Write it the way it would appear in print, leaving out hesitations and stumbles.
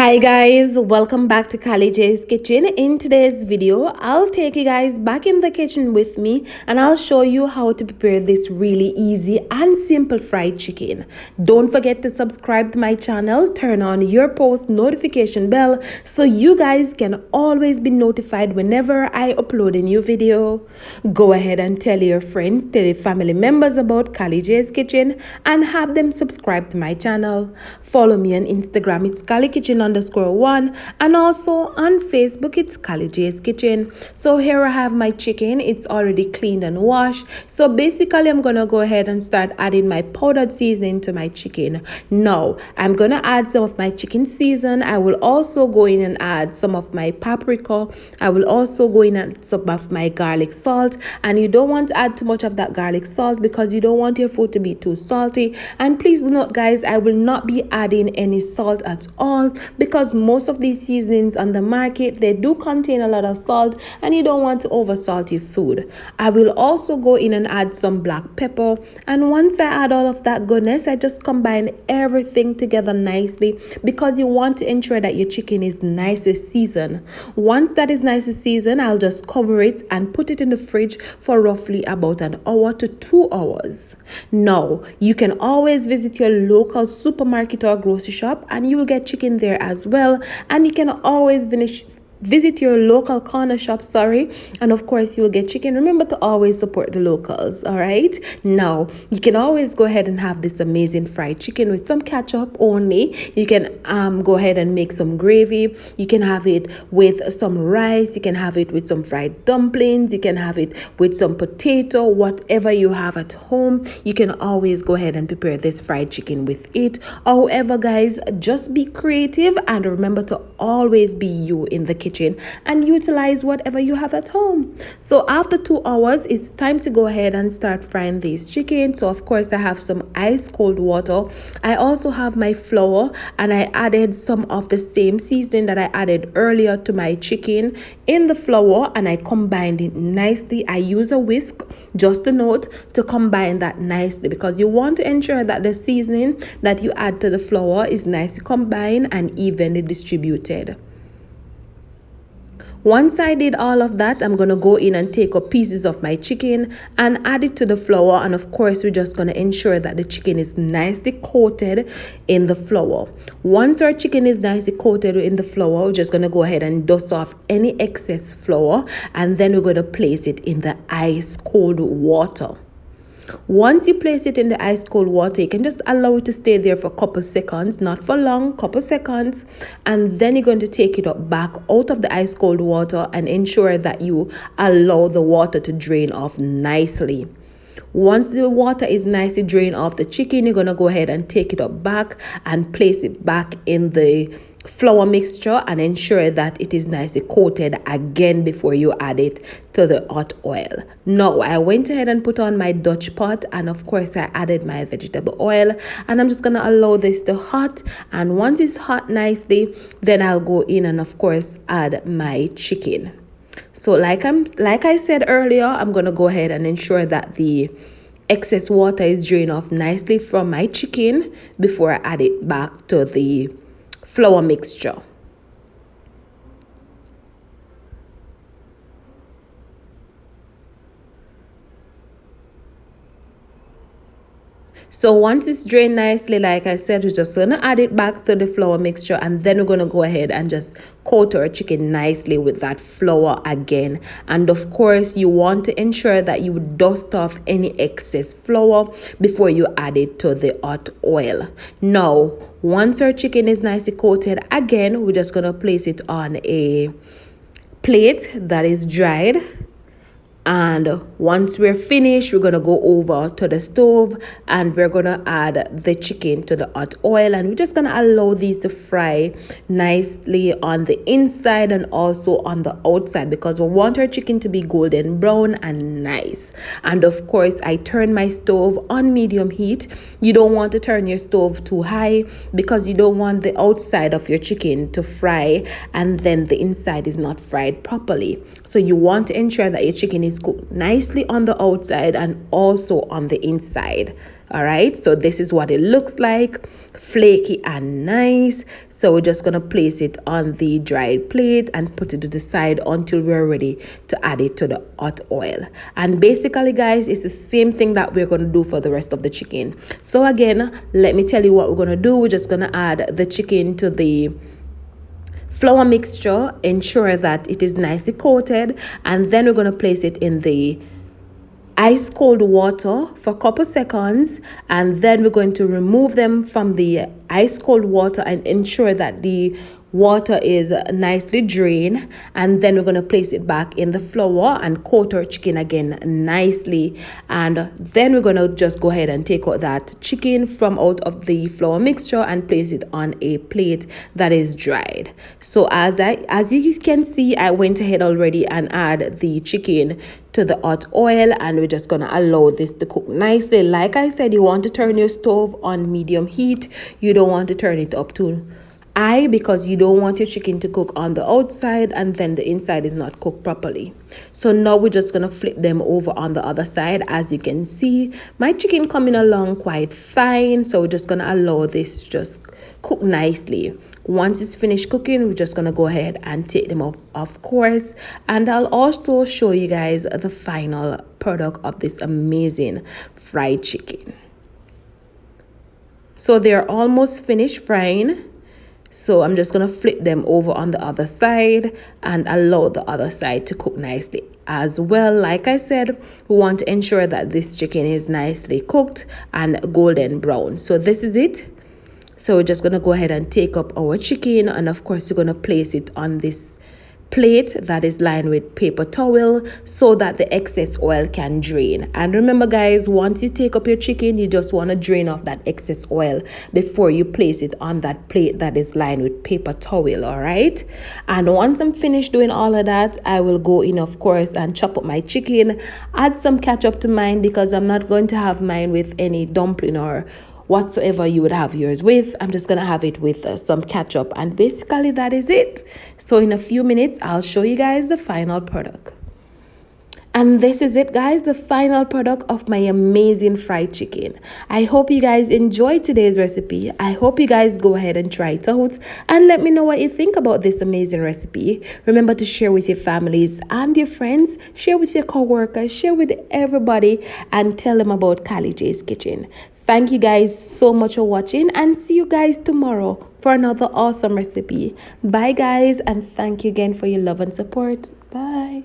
Hi guys, welcome back to Kali J's Kitchen. In today's video, I'll take you guys back in the kitchen with me and I'll show you how to prepare this really easy and simple fried chicken. Don't forget to subscribe to my channel, turn on your post notification bell so you guys can always be notified whenever I upload a new video. Go ahead and tell your friends, tell your family members about Kali J's Kitchen and have them subscribe to my channel. Follow me on Instagram, it's Kali Kitchen _1, and also on Facebook it's Kali J's Kitchen. So here I have my chicken. It's already cleaned and washed. So basically I'm gonna go ahead and start adding my powdered seasoning to my chicken. Now I'm gonna add some of my chicken season. I will also go in and add some of my paprika. I will also go in and add some of my garlic salt, and you don't want to add too much of that garlic salt because you don't want your food to be too salty. And please do note guys, I will not be adding any salt at all because most of these seasonings on the market, they do contain a lot of salt and you don't want to over salt your food. I will also go in and add some black pepper, and once I add all of that goodness, I just combine everything together nicely because you want to ensure that your chicken is nicely seasoned. Once that is nicely seasoned, I'll just cover it and put it in the fridge for roughly about an hour to 2 hours. Now you can always visit your local supermarket or grocery shop and you will get chicken there as well, and you can always visit your local corner shop, and of course you will get chicken. Remember to always support the locals. All right, now you can always go ahead and have this amazing fried chicken with some ketchup only. You can go ahead and make some gravy. You can have it with some rice, you can have it with some fried dumplings, you can have it with some potato, whatever you have at home. You can always go ahead and prepare this fried chicken with it. However guys, just be creative and remember to always be you in the kitchen and utilize whatever you have at home. So after 2 hours, it's time to go ahead and start frying these chicken. So of course I have some ice cold water. I also have my flour, and I added some of the same seasoning that I added earlier to my chicken in the flour, and I combined it nicely. I use a whisk, just a note, to combine that nicely because you want to ensure that the seasoning that you add to the flour is nicely combined and evenly distributed. Once I did all of that, I'm going to go in and take up pieces of my chicken and add it to the flour. And of course, we're just going to ensure that the chicken is nicely coated in the flour. Once our chicken is nicely coated in the flour, we're just going to go ahead and dust off any excess flour. And then we're going to place it in the ice cold water. Once you place it in the ice cold water, you can just allow it to stay there for a couple seconds, not for long, couple seconds, and then you're going to take it up back out of the ice cold water and ensure that you allow the water to drain off nicely. Once the water is nicely drained off the chicken, you're going to go ahead and take it up back and place it back in the flour mixture and ensure that it is nicely coated again before you add it to the hot oil. Now I went ahead and put on my Dutch pot, and of course I added my vegetable oil, and I'm just gonna allow this to hot, and once it's hot nicely, then I'll go in and of course add my chicken. So like I said earlier, I'm gonna go ahead and ensure that the excess water is drained off nicely from my chicken before I add it back to the flour mixture. So once it's drained nicely, like I said, we're just gonna add it back to the flour mixture, and then we're gonna go ahead and just coat our chicken nicely with that flour again. And of course you want to ensure that you dust off any excess flour before you add it to the hot oil. Now once our chicken is nicely coated, again we're just gonna place it on a plate that is dried. And once we're finished, we're going to go over to the stove and we're going to add the chicken to the hot oil, and we're just going to allow these to fry nicely on the inside and also on the outside because we want our chicken to be golden brown and nice. And of course I turn my stove on medium heat. You don't want to turn your stove too high because you don't want the outside of your chicken to fry and then the inside is not fried properly. So you want to ensure that your chicken is cooked nicely on the outside and also on the inside. All right, so this is what it looks like, flaky and nice. So we're just gonna place it on the dried plate and put it to the side until we're ready to add it to the hot oil. And basically guys, it's the same thing that we're gonna do for the rest of the chicken. So again, let me tell you what we're gonna do. We're just gonna add the chicken to the flour mixture, ensure that it is nicely coated, and then we're going to place it in the ice cold water for a couple seconds, and then we're going to remove them from the ice cold water and ensure that the water is nicely drained, and then we're going to place it back in the flour and coat our chicken again nicely. And then we're going to just go ahead and take out that chicken from out of the flour mixture and place it on a plate that is dried. So as you can see, I went ahead already and add the chicken to the hot oil, and we're just gonna allow this to cook nicely. Like I said, you want to turn your stove on medium heat. You don't want to turn it up too high because you don't want your chicken to cook on the outside and then the inside is not cooked properly. So now we're just gonna flip them over on the other side. As you can see, my chicken coming along quite fine, so we're just gonna allow this to just cook nicely. Once it's finished cooking, we're just gonna go ahead and take them up, of course, and I'll also show you guys the final product of this amazing fried chicken. So they're almost finished frying, so I'm just gonna flip them over on the other side and allow the other side to cook nicely as well. Like I said, we want to ensure that this chicken is nicely cooked and golden brown. So this is it. So we're just going to go ahead and take up our chicken, and of course we're going to place it on this plate that is lined with paper towel so that the excess oil can drain. And remember guys, once you take up your chicken, you just want to drain off that excess oil before you place it on that plate that is lined with paper towel. All right, and once I'm finished doing all of that, I will go in, of course, and chop up my chicken, add some ketchup to mine because I'm not going to have mine with any dumpling or whatsoever you would have yours with. I'm just gonna have it with some ketchup, and basically that is it. So in a few minutes I'll show you guys the final product. And this is it guys, the final product of my amazing fried chicken. I hope you guys enjoyed today's recipe. I hope you guys go ahead and try it out and let me know what you think about this amazing recipe. Remember to share with your families and your friends, share with your co-workers, share with everybody, and tell them about Kali J's Kitchen. Thank you guys so much for watching, and see you guys tomorrow for another awesome recipe. Bye guys, and thank you again for your love and support. Bye.